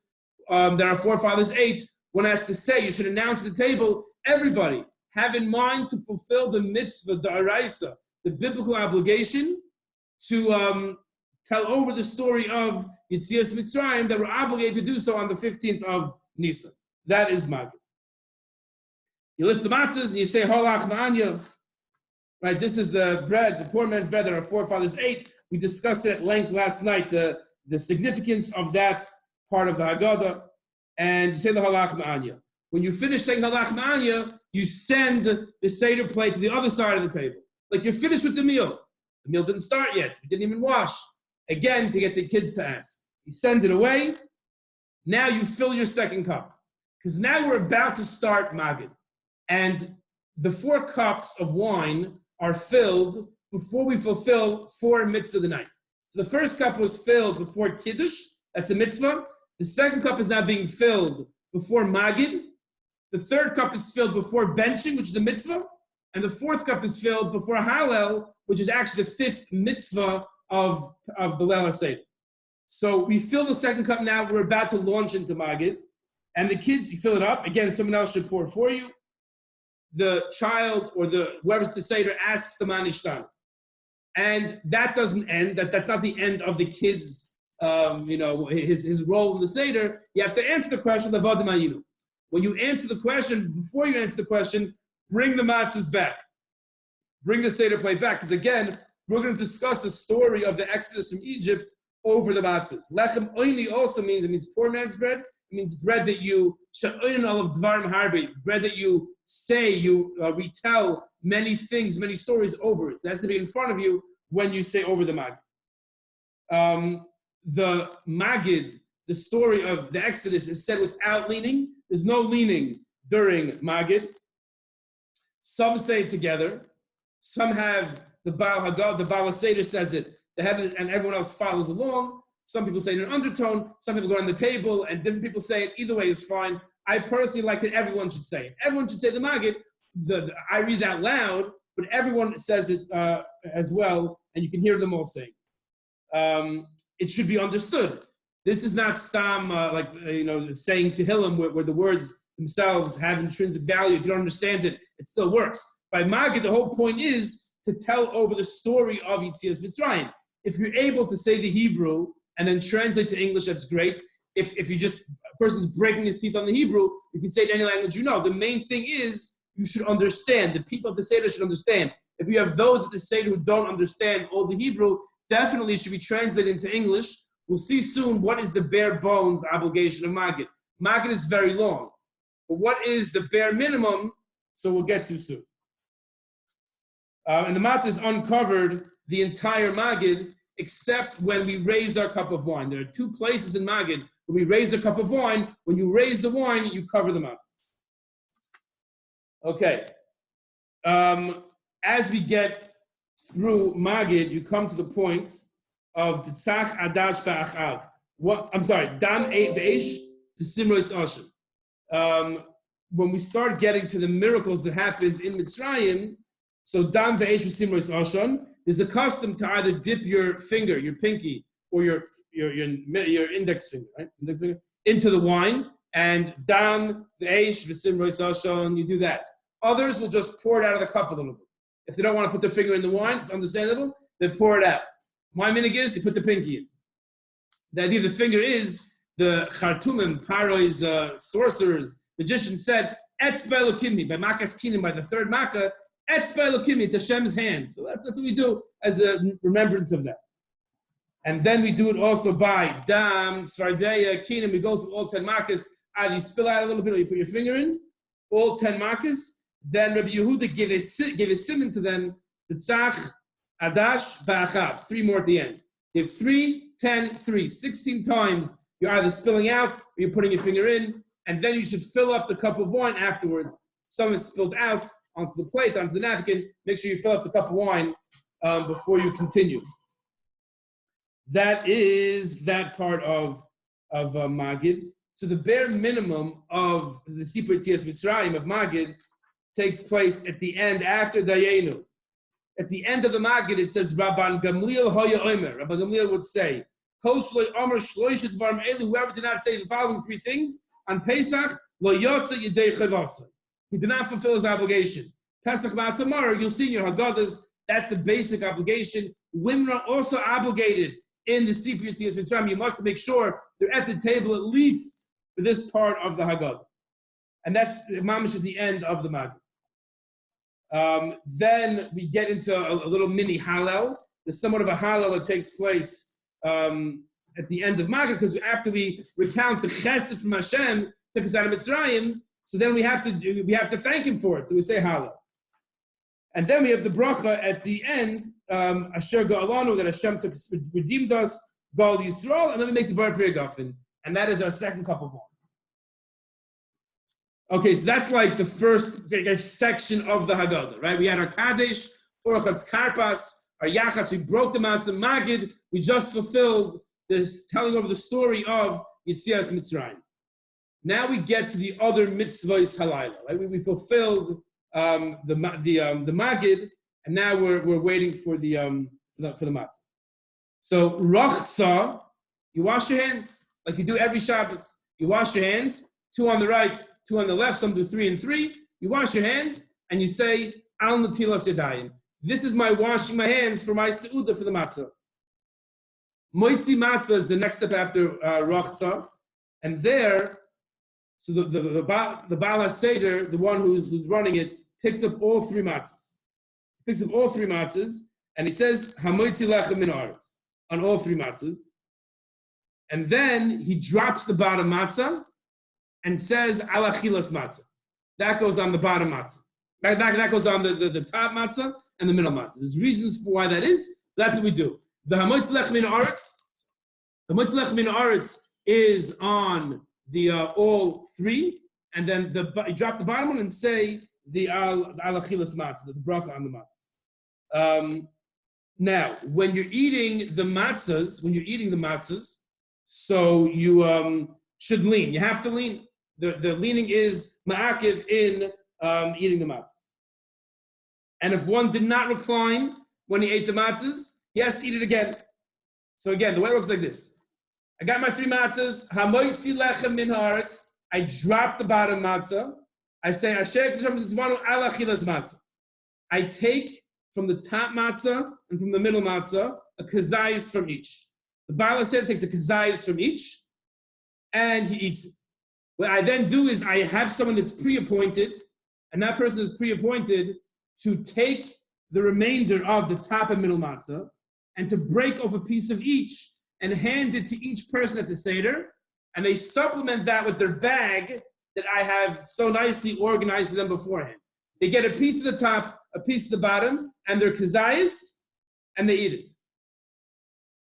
that our forefathers ate, one has to say, you should announce to the table, everybody, have in mind to fulfill the mitzvah, the araisa, the biblical obligation to tell over the story of Yetzias Mitzrayim, that we're obligated to do so on the 15th of Nisan. That is Magid. You lift the matzahs and you say, Halach Ma'anya. Right, this is the bread, the poor man's bread that our forefathers ate. We discussed it at length last night, the significance of that part of the Haggadah. And you say the Halach Ma'anya. When you finish saying Halach Ma'anya, you send the Seder plate to the other side of the table. Like you're finished with the meal. The meal didn't start yet. We didn't even wash. Again, to get the kids to ask. You send it away. Now you fill your second cup. Because now we're about to start Magid. And the 4 cups of wine are filled before we fulfill 4 mitzvahs of the night. So the first cup was filled before Kiddush. That's a mitzvah. The second cup is now being filled before Magid. The third cup is filled before benching, which is a mitzvah. And the fourth cup is filled before Hallel, which is actually the fifth mitzvah of the Leil HaSeder. So we fill the second cup now. We're about to launch into Magid. And the kids, you fill it up. Again, someone else should pour for you. The child or whoever's the Seder asks the Manishtan. And that doesn't end. That's not the end of the kid's, his role in the Seder. You have to answer the question, when you answer the question, before you answer the question, bring the matzahs back. Bring the Seder plate back. Because again, we're going to discuss the story of the Exodus from Egypt over the matzahs. Lechem oini also means poor man's bread. It means bread that you, bread that you say, you retell many things, many stories over it. So it has to be in front of you when you say over the Magid. The Magid, the story of the Exodus, is said without leaning. There's no leaning during Magid. Some say it together. Some have the Baal Haggadah, the Baal HaSeder says it, the heaven, and everyone else follows along. Some people say it in an undertone. Some people go on the table, and different people say it. Either way is fine. I personally like that everyone should say it. Everyone should say the Magid. I read it out loud, but everyone says it as well, and you can hear them all saying. It should be understood. This is not stam saying Tehillim where the words themselves have intrinsic value. If you don't understand it, it still works. By Magid, the whole point is to tell over the story of Yetzias Mitzrayim. If you're able to say the Hebrew and then translate to English, that's great. If you just, a person's breaking his teeth on the Hebrew, you can say it in any language you know. The main thing is you should understand. The people of the Seder should understand. If you have those at the Seder who don't understand all the Hebrew, definitely should be translated into English. We'll see soon what is the bare bones obligation of Magid. Magid is very long. But what is the bare minimum? So we'll get to soon. And the matzah is uncovered the entire Magid, except when we raise our cup of wine. There are two places in Magid where we raise a cup of wine. When you raise the wine, you cover the matzah. Okay. As we get through Magid, you come to the point of Tzach Adash Ba'achav. Dam Ve'esh V'simrois Oshem. When we start getting to the miracles that happened in Mitzrayim, so Dam Ve'esh V'simrois Oshem, there's a custom to either dip your finger, your pinky, or your index finger, right? Index finger, into the wine, and Dam Ve'esh V'simrois Oshem, you do that. Others will just pour it out of the cup a little bit. If they don't want to put their finger in the wine, it's understandable, they pour it out. My minhag is they put the pinky in. The idea of the finger is the Chartumim, Paro's sorcerers, magicians said, Etz Be'elokimni, by Makas Kinim, by the third Makkah, Etz Be'elokimni, it's Hashem's hand. So that's what we do as a remembrance of that. And then we do it also by Dam, Svardeya, Kinim, we go through all 10 Makkahs. Either you spill out a little bit or you put your finger in, all 10 Makkahs. Then Rabbi Yehuda gave a simon to them, the Tzach, Adash, Ba'achav, 3 more at the end. Give 3, 10, 3, 16 times. You're either spilling out or you're putting your finger in, and then you should fill up the cup of wine afterwards. Some is spilled out onto the plate, onto the napkin. Make sure you fill up the cup of wine before you continue. That is that part of Magid. So the bare minimum of the Sipur Yetzias Mitzrayim of Magid takes place at the end after Dayenu. At the end of the Magid, it says, Rabban Gamliel Hoya Omer. Rabban Gamliel would say, Kol Shloi Omer Shloishet Varm Elu, whoever did not say the following 3 things, on Pesach, Lo Yotze Yedei Chavasa. He did not fulfill his obligation. Pesach Matzah Maror, you'll see in your Haggadahs, that's the basic obligation. Women are also obligated in the Sipur Yetzias Mitzrayim. You must make sure they're at the table at least for this part of the Haggadah. And that's the mamash at the end of the Magid. Then we get into a little mini Hallel. There's somewhat of a Hallel that takes place at the end of Magid, because after we recount the Chesed from Hashem, took us out of Mitzrayim, so then we have to thank Him for it. So we say Hallel. And then we have the bracha at the end, Asher Ga'alanu, that Hashem redeemed us, Gal Yisrael, and then we make the Bar Priya Gafen. And that is our second cup of wine. Okay, so that's like the first section of the Haggadah, right? We had our Kadesh, Orachatz Karpas, our Yachatz, we broke the Matzah Magid, we just fulfilled this telling over the story of Yetzias Mitzrayim. Now we get to the other mitzvahs halayla. Right? We fulfilled the magid, and now we're waiting for the matzah. So rachza, you wash your hands like you do every Shabbos. You wash your hands, 2 on the right, 2 on the left. Some do 3 and 3. You wash your hands and you say al natilas yadayim. This is my washing my hands for my seuda for the matzah. Moitzi matzah is the next step after rachza, and there, so the Baal Seder, the one who's running it, picks up all 3 matzahs. Picks up all 3 matzahs, and he says hamoitzi lechem min haaretz on all 3 matzahs, and then he drops the bottom matzah and says ala chilas matzah. That goes on the bottom matzah. That goes on the top matzah and the middle matzah. There's reasons for why that is. That's what we do. The hamoitzi lechem min haaretz is on the all 3, and then you drop the bottom one and say the ala chilas matzah, the bracha on the matzahs. Now, when you're eating the matzahs, so you should lean. You have to lean. The leaning is ma'akiv in eating the matzahs. And if one did not recline when he ate the matzahs, he has to eat it again. So again, the way it looks like this. I got my 3 matzahs. Hamoitzi lechem min haaretz. I drop the bottom matzah. I say, Asher k'shem ala chilas matzah. I take from the top matzah and from the middle matzah a kazayis from each. The Baal Seder takes a kazayis from each, and he eats it. What I then do is I have someone that's pre-appointed, and that person is pre-appointed to take the remainder of the top and middle matzah and to break off a piece of each and hand it to each person at the Seder, and they supplement that with their bag that I have so nicely organized for them beforehand. They get a piece of the top, a piece of the bottom, and their kazayis, and they eat it.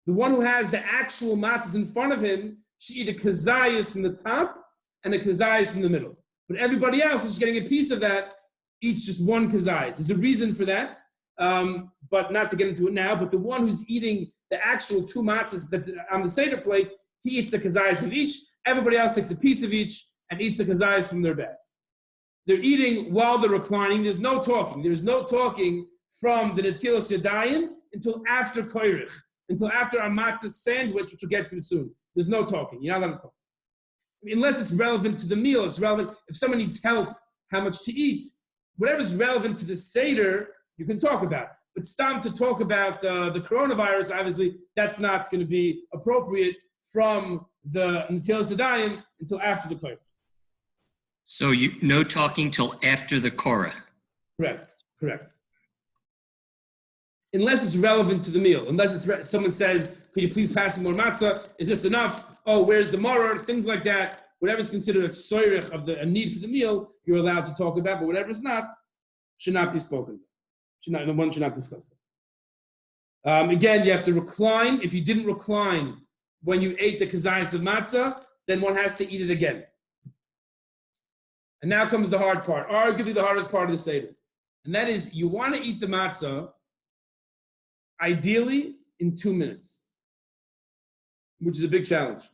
The one who has the actual matzahs in front of him should eat a kazayis from the top and a kazayis from the middle. But everybody else who's getting a piece of that eats just one kazayis. There's a reason for that, but not to get into it now. But the one who's eating the actual 2 matzahs that on the Seder plate, he eats the kazayis of each. Everybody else takes a piece of each and eats the kazayis from their bag. They're eating while they're reclining. There's no talking. There's no talking from the netilas yadayim until after koirich, until after our matzah sandwich, which we'll get to soon. There's no talking. You're not allowed to talk. Unless it's relevant to the meal. It's relevant if someone needs help, how much to eat. Whatever's relevant to the Seder, you can talk about. But stop to talk about the coronavirus, obviously, that's not going to be appropriate from the netilas yadayim until after the koirich. So no talking till after the Korah. Correct. Unless it's relevant to the meal. Unless it's someone says, could you please pass me more matzah? Is this enough? Oh, where's the maror? Things like that. Whatever's considered a tsoirich of a need for the meal, you're allowed to talk about, but whatever's not, should not be spoken about. One should not discuss that. Again, you have to recline. If you didn't recline when you ate the kazayis of matzah, then one has to eat it again. And now comes the hard part, arguably the hardest part of the Seder. And that is, you want to eat the matzah, ideally, in 2 minutes, which is a big challenge.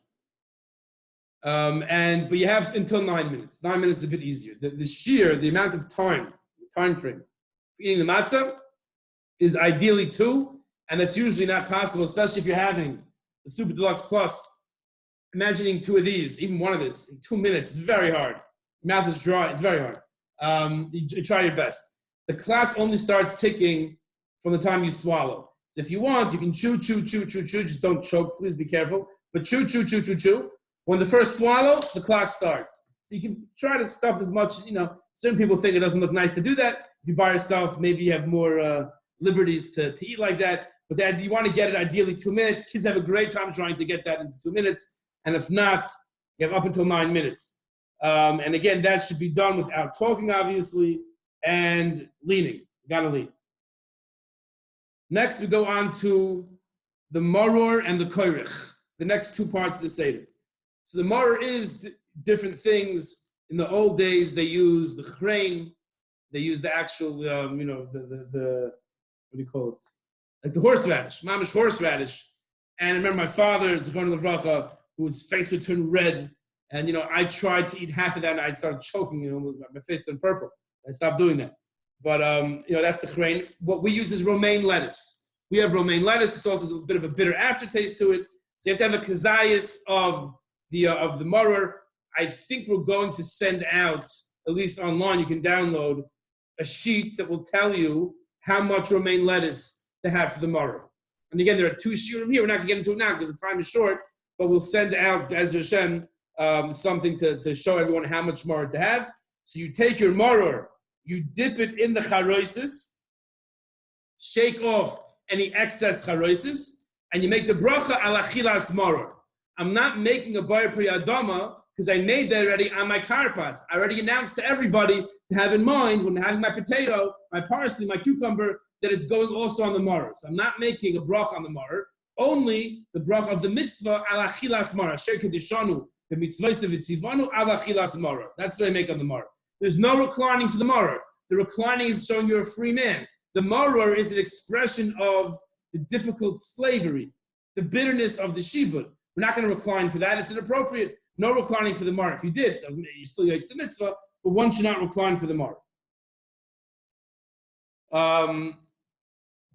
But you have until 9 minutes. 9 minutes is a bit easier. The sheer, the amount of time frame for eating the matzah is ideally 2, and that's usually not possible, especially if you're having the Super Deluxe Plus. Imagining 2 of these, even one of this, in 2 minutes, is very hard. Your mouth is dry, it's very hard. You try your best. The clock only starts ticking from the time you swallow. So if you want, you can chew, just don't choke, please be careful. But chew. When the first swallow, the clock starts. So you can try to stuff as much, certain people think it doesn't look nice to do that. If you by yourself, maybe you have more liberties to eat like that. But that you want to get it ideally 2 minutes. Kids have a great time trying to get that into 2 minutes. And if not, you have up until 9 minutes. And again, that should be done without talking, obviously, and leaning. You gotta lean. Next, we go on to the maror and the koirich, the next 2 parts of the Seder. So the maror is different things. In the old days, they used the chrein, they used the actual, the what do you call it? Like the horseradish, mamish horseradish. And I remember my father, Zichron Livracha, whose face would turn red And I tried to eat half of that, and I started choking. My face turned purple. I stopped doing that. But that's the chrein. What we use is romaine lettuce. We have romaine lettuce. It's also a bit of a bitter aftertaste to it. So you have to have a kazayas of the maror. I think we're going to send out, at least online, you can download a sheet that will tell you how much romaine lettuce to have for the maror. And again, there are 2 shiurim here. We're not going to get into it now because the time is short, but we'll send out, as Hashem, something to show everyone how much maror to have. So you take your maror, you dip it in the charoisis, shake off any excess charoisis, and you make the bracha ala chilas maror. I'm not making a bar priyadama because I made that already on my karpas. I already announced to everybody to have in mind when having my potato, my parsley, my cucumber, that it's going also on the maror. So I'm not making a bracha on the maror, only the bracha of the mitzvah ala chilas maror. Asher kedishanu the mitzvah v'tzivanu ala chilas maror. That's what I make on the maror. There's no reclining for the maror. The reclining is showing you're a free man. The maror is an expression of the difficult slavery, the bitterness of the shibud. We're not going to recline for that. It's inappropriate. No reclining for the maror. If you did, you still yates the mitzvah, but one should not recline for the maror.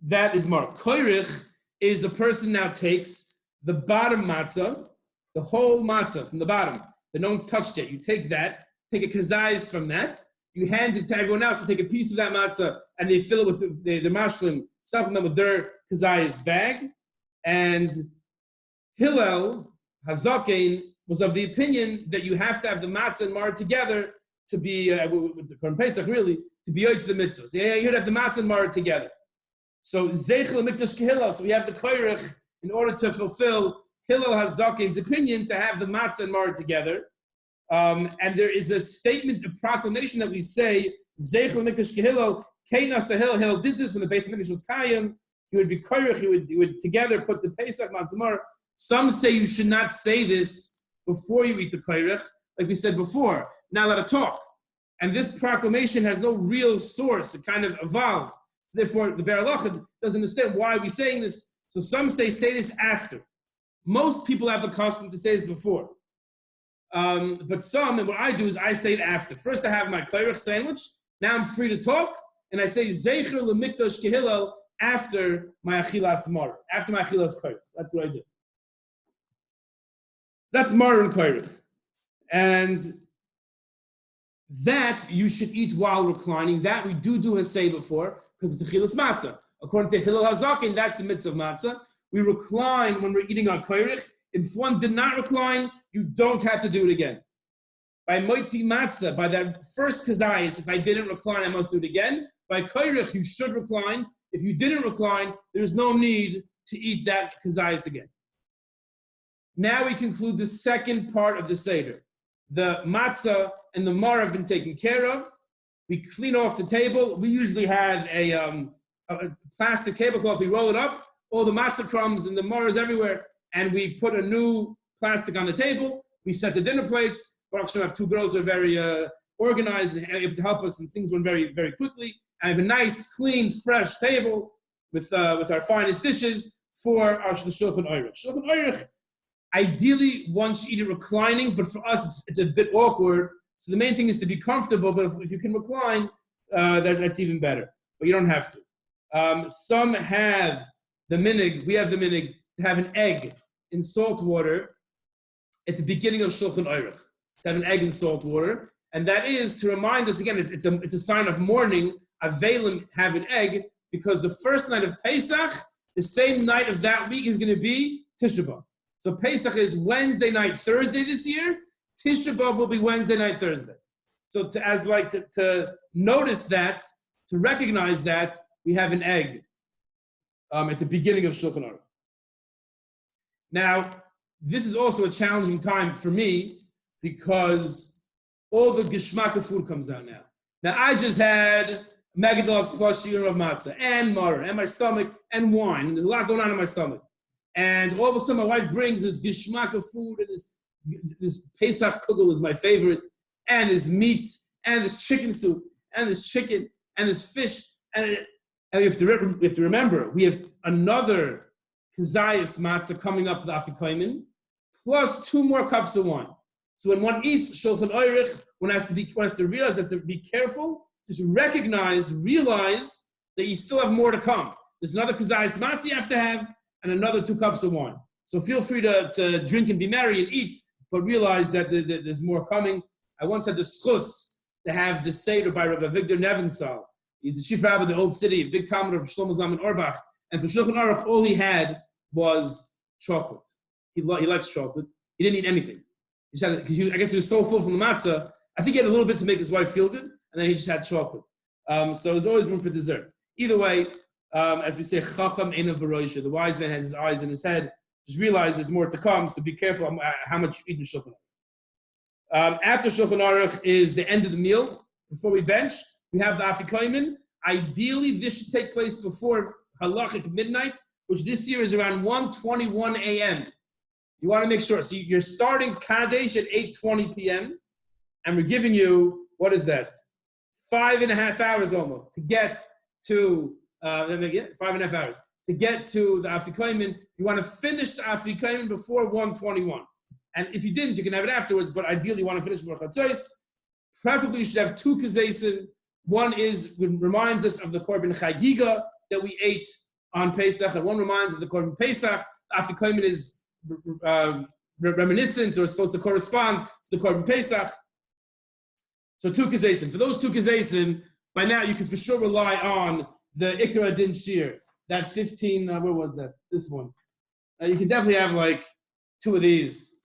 That is maror. Koirich is a person now takes the bottom matzah, the whole matzah from the bottom that no one's touched yet. You take that, take a kazayis from that, you hand it to everyone else to take a piece of that matzah, and they fill it with the mashlim, supplement with their kazayis bag. And Hillel Hazaken was of the opinion that you have to have the matzah and maror together to be, with the Korban Pesach really, to be yoytz the mitzvahs. Yeah, you'd have the matzah and maror together. So Zeichel Mikdash Kehilel, so we have the koirich in order to fulfill Hillel Hazaken's opinion to have the matzah and maror together. And there is a statement, a proclamation that we say, Zeichel Mikdash Kehilel, Keinas Hillel did this when the Beis Hamikdash was Kayim. He would be koirich, he would together put the Pesach, matzah, maror. Some say you should not say this before you eat the koirich, like we said before. Not allowed to talk. And this proclamation has no real source. It kind of evolved. Therefore, the Be'er Halacha doesn't understand why we're saying this. So some say this after. Most people have the custom to say this before. But some, and what I do is I say it after. First I have my koirich sandwich. Now I'm free to talk. And I say Zeicher L'Mikdash Kehilel after my achilas maror, after my achilas koirich. That's what I do. That's maror and koirich. And that you should eat while reclining. That we do has say before, because it's a chilas matzah. According to Hillel Hazaken, that's the mitzvah of matzah. We recline when we're eating our koirich. If one did not recline, you don't have to do it again. By moitzi matzah, by that first kazayis, if I didn't recline, I must do it again. By koirich, you should recline. If you didn't recline, there's no need to eat that kazayis again. Now we conclude the second part of the Seder. The matzah and the maror have been taken care of. We clean off the table. We usually have a plastic tablecloth. We roll it up, all the matzah crumbs and the maror is everywhere, and we put a new plastic on the table. We set the dinner plates. Baruch Hashem, I have 2 girls who are very organized and able to help us, and things went very, very quickly. I have a nice, clean, fresh table with our finest dishes for our Shulchan Aruch. Shulchan Aruch, ideally, one should eat it reclining, but for us, it's a bit awkward. So the main thing is to be comfortable, but if you can recline, that's even better. But you don't have to. Some have the minig, we have the minig, to have an egg in salt water at the beginning of Shulchan Aruch. To have an egg in salt water. And that is to remind us, again, it's a sign of mourning, Avelim have an egg, because the first night of Pesach, the same night of that week is going to be Tisha B'Av. So Pesach is Wednesday night, Thursday this year. Tisha B'Av will be Wednesday night, Thursday. So to notice that, to recognize that, we have an egg at the beginning of Shulchan Aruch. Now, this is also a challenging time for me because all the geschmack of food comes out now. Now, I just had Megadolx plus shiur of matzah and maror and my stomach and wine. And there's a lot going on in my stomach. And all of a sudden, my wife brings this geschmack of food, and this Pesach kugel is my favorite, and this meat, and this chicken soup, and this chicken, and this fish. And we have to remember, we have another kazayas matzah coming up for the afikoimen, plus 2 more cups of wine. So when one eats Shulchan Aruch, one has to realize, has to be careful, just realize that you still have more to come. There's another kazayas matzah you have to have, and another 2 cups of wine. So feel free to drink and be merry and eat, but realize that there's more coming. I once had the schus to have the Seder by Rabbi Victor Nevensal. He's the chief rabbi of the old city, a big talmid of Shlomo Zalman Auerbach. And for Shulchan Aruch, all he had was chocolate. He likes chocolate. He didn't eat anything. I guess he was so full from the matzah. I think he had a little bit to make his wife feel good, and then he just had chocolate. So there's always room for dessert. Either way, as we say, Chacham Einav B'Roisha, the wise man has his eyes in his head. Just realize there's more to come, so be careful how much you eat in Shulchan Aruch. After Shulchan Aruch is the end of the meal. Before we bench, we have the Afikoimen. Ideally, this should take place before halachic midnight, which this year is around 1:21 a.m. You want to make sure. So you're starting Kadesh at 8:20 p.m. and we're giving you, what is that? 5.5 hours almost to get to 5.5 hours to get to the Afikoimen. You want to finish the Afikoimen before 1:21. And if you didn't, you can have it afterwards, but ideally you want to finish before Chatzos. Preferably you should have 2 kazaysim. One reminds us of the Korban Chagiga that we ate on Pesach, and one reminds of the Korban Pesach. The Afikoimen is reminiscent or supposed to correspond to the Korban Pesach. So 2 kazaysim. For those 2 kazaysim, by now you can for sure rely on the Ikra Din Shir, that 15, where was that? This one. You can definitely have like 2 of these,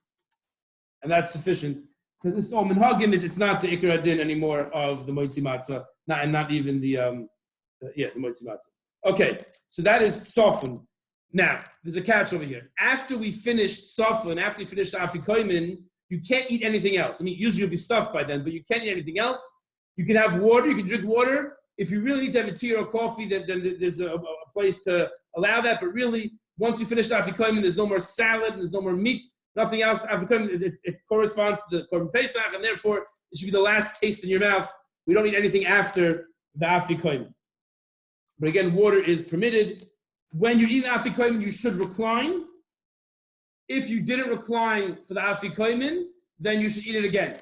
and that's sufficient. Because this all Minhagim it's not the Ikra Din anymore of the Moitzi Matzah, not even the Moitzi Matzah. Okay, so that is Sofan. Now, there's a catch over here. After we finished Sofan, after we finished the Afikoimen, you can't eat anything else. I mean, usually you'll be stuffed by then, but you can't eat anything else. You can have water, you can drink water. If you really need to have a tea or a coffee, then there's a place to allow that. But really, once you finish the Afikoimen, there's no more salad, there's no more meat, nothing else. Afikoimen, it corresponds to the Korban Pesach, and therefore, it should be the last taste in your mouth. We don't eat anything after the Afikoimen. But again, water is permitted. When you're eating Afikoimen, you should recline. If you didn't recline for the Afikoimen, then you should eat it again.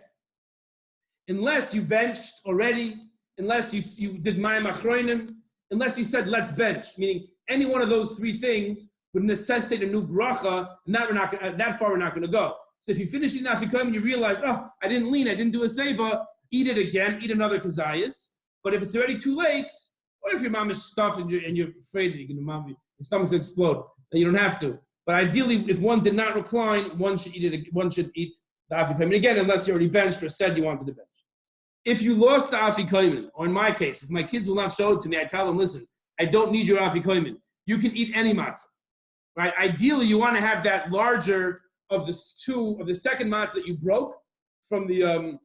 Unless you benched already, unless you did Mayim Achroinim, unless you said, let's bench, meaning any one of those 3 things would necessitate a new bracha, and that far we're not going to go. So if you finish eating Afikoimen, you realize, I didn't do a seba, eat it again, eat another kazayas. But if it's already too late, or if your mom is stuffed and you're afraid that your stomach's going to explode, then you don't have to. But ideally, if one did not recline, one should eat the Afikoimen again, unless you already benched or said you wanted to bench. If you lost the Afikoimen, or in my case, if my kids will not show it to me, I tell them, listen, I don't need your Afikoimen. You can eat any matzah, right? Ideally, you want to have that larger of the second matzah that you broke from the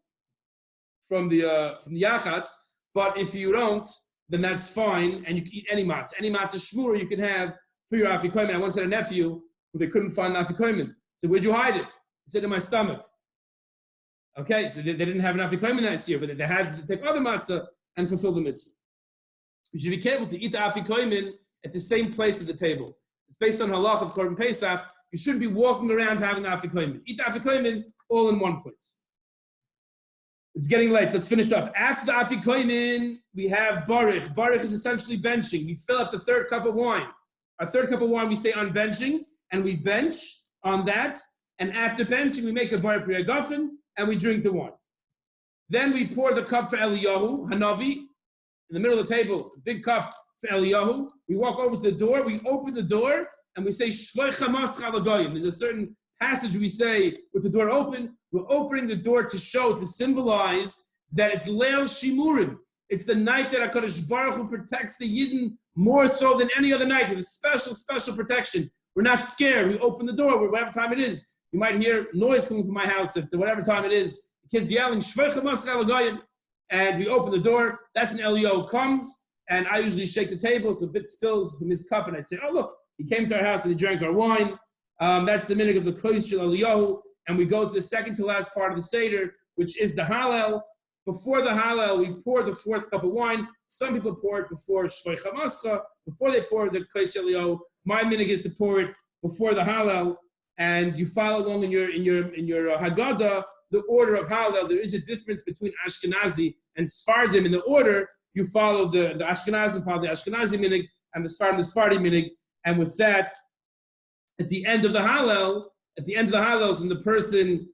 yachatz. But if you don't, then that's fine, and you can eat any matzah. Any matzah shmura you can have for your Afikoimen. I once had a nephew who they couldn't find the Afikoimen. So where'd you hide it? He said, in my stomach. Okay, so they didn't have an Afikoimen that year, but they had to take other matzah and fulfill the mitzvah. You should be careful to eat the Afikoimen at the same place at the table. It's based on halach of Korban Pesach. You shouldn't be walking around having the Afikoimen. Eat the Afikoimen all in one place. It's getting late, so let's finish up. After the Afikoimen, we have Baruch. Baruch is essentially benching. We fill up the 3rd cup of wine. Our 3rd cup of wine we say on benching, and we bench on that. And after benching, we make a Baruch Priya Gafen, and we drink the wine. Then we pour the cup for Eliyahu, Hanavi, in the middle of the table, a big cup for Eliyahu. We walk over to the door, we open the door, and we say, Shvoi Chamas Chalagoyim. There's a certain passage we say with the door open. We're opening the door to symbolize that it's Leil Shimurim. It's the night that HaKadosh Baruch Hu protects the Yidden more so than any other night. It's a special protection. We're not scared. We open the door, whatever time it is. You might hear noise coming from my house at whatever time it is. The kids yelling, Shvei Chamas Chalagoyim. And we open the door. That's when Eliyahu comes. And I usually shake the table so a bit spills from his cup. And I say, oh, look, he came to our house and he drank our wine. That's the minhag of the Kodesh Shel Eliyahu. And we go to the second to last part of the Seder, which is the Hallel. Before the Hallel, we pour the 4th cup of wine. Some people pour it before Shvei Chamascha, before they pour the Kodesh Shel Eliyahu. My minhag is to pour it before the Hallel. And you follow along in your Haggadah. the order of Hallel. There is a difference between Ashkenazi and Sephardim in the order. You follow the Ashkenazim, follow the Ashkenazi minig, and the Sephardim, the Sephardi minig. And with that, at the end of the Hallels, and the person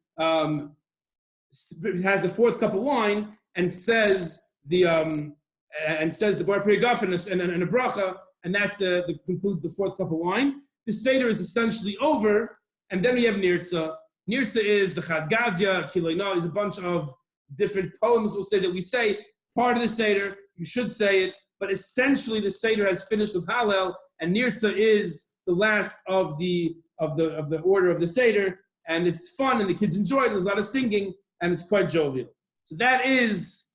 has the fourth cup of wine and says the Bar Pri Gafen and a bracha, and that's the concludes the fourth cup of wine. The Seder is essentially over, and then we have Nirtza. Nirtza is the Chad Gadya, Kiloina, is a bunch of different poems we'll say that we say. Part of the Seder, you should say it, but essentially the Seder has finished with Hallel, and Nirtza is the last of the order of the Seder, and it's fun, and the kids enjoy it, there's a lot of singing, and it's quite jovial. So that is,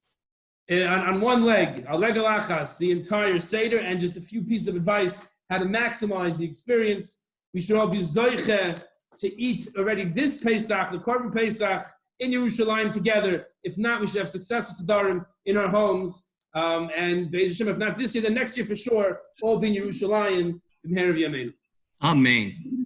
on one leg, al regel achas, the entire Seder, and just a few pieces of advice how to maximize the experience. We should all be zoiche to eat already this Pesach, the Korban Pesach, in Yerushalayim together. If not, we should have successful Sedarim in our homes. And Be'ez Hashem, if not this year, then next year for sure, all be in Yerushalayim. Amen.